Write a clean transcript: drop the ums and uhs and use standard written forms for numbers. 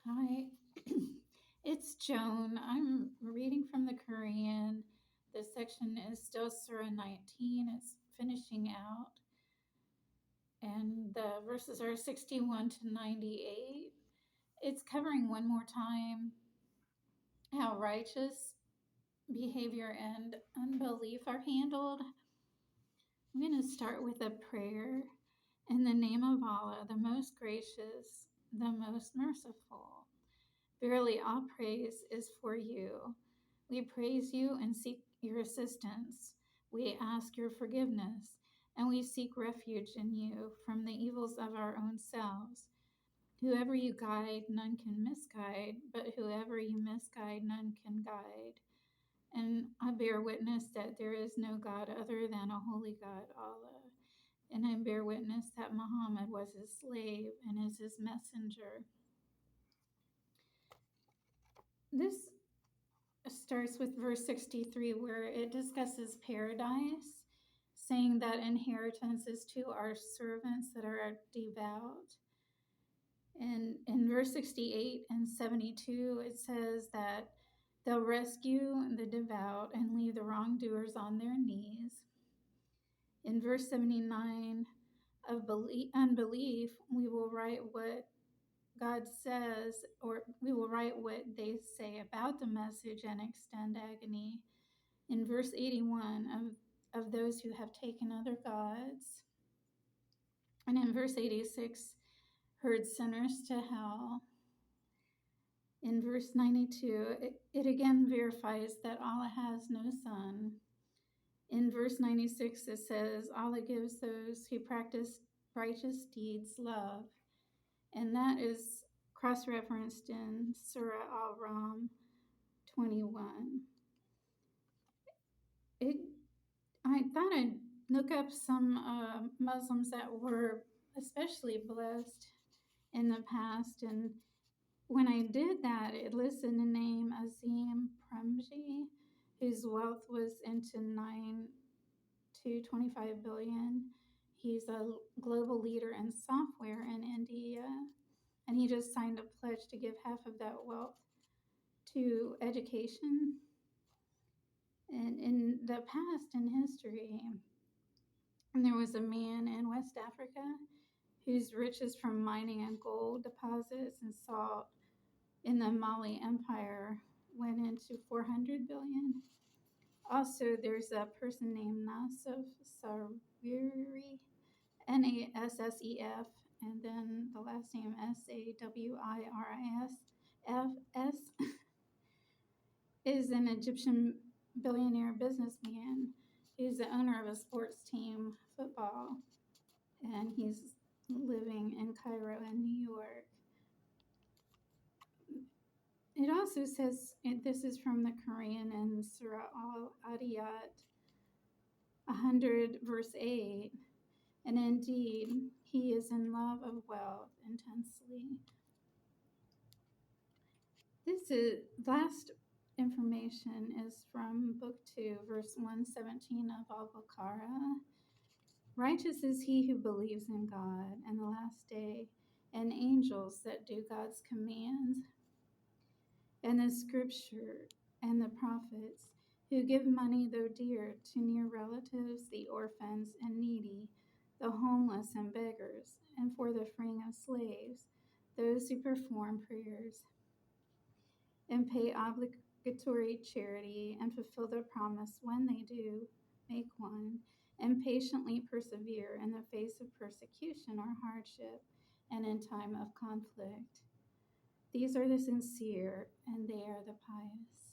Hi, it's Joan. I'm reading from the Korean. This section is still Sura 19. It's finishing out. And the verses are 61 to 98. It's covering one more time how righteous behavior and unbelief are handled. I'm going to start with a prayer in the name of Allah, the most gracious, the most merciful. Verily, all praise is for you. We praise you and seek your assistance. We ask your forgiveness, and we seek refuge in you from the evils of our own selves. Whoever you guide, none can misguide, but whoever you misguide, none can guide. And I bear witness that there is no God other than a holy God, Allah. And I bear witness that Muhammad was his slave and is his messenger. This starts with verse 63, where it discusses paradise, saying that inheritance is to our servants that are devout. And in verse 68 and 72, it says that they'll rescue the devout and leave the wrongdoers on their knees. In verse 79 of unbelief, we will write what God says, or we will write what they say about the message and extend agony. In verse 81 of those who have taken other gods. And in verse 86, herd sinners to hell. In verse 92, it again verifies that Allah has no son. In verse 96, it says, Allah gives those who practice righteous deeds love. And that is cross-referenced in Surah Al-Ram 21. I thought I'd look up some Muslims that were especially blessed in the past. And when I did that, it listed the name Azim Premji, whose wealth was into 9 to 25 billion. He's a global leader in software in India. And he just signed a pledge to give half of that wealth to education. And in the past, in history, and there was a man in West Africa whose riches from mining and gold deposits and salt in the Mali Empire went into 400 billion. Also, there's a person named Nassef Sawiri, Nassef, and then the last name Sawirisfs, is an Egyptian billionaire businessman. He's the owner of a sports team, football, and he's living in Cairo and New York. It also says, this is from the Korean in Surah Al-Adiyat 100, verse 8, and indeed, he is in love of wealth intensely. This is last information is from Book 2, verse 117 of Al-Baqarah. Righteous is he who believes in God and the last day, and angels that do God's commands, and the scripture and the prophets, who give money, though dear, to near relatives, the orphans and needy, the homeless and beggars, and for the freeing of slaves, those who perform prayers, and pay obligatory charity, and fulfill their promise when they do make one, and patiently persevere in the face of persecution or hardship, and in time of conflict. These are the sincere, and they are the pious.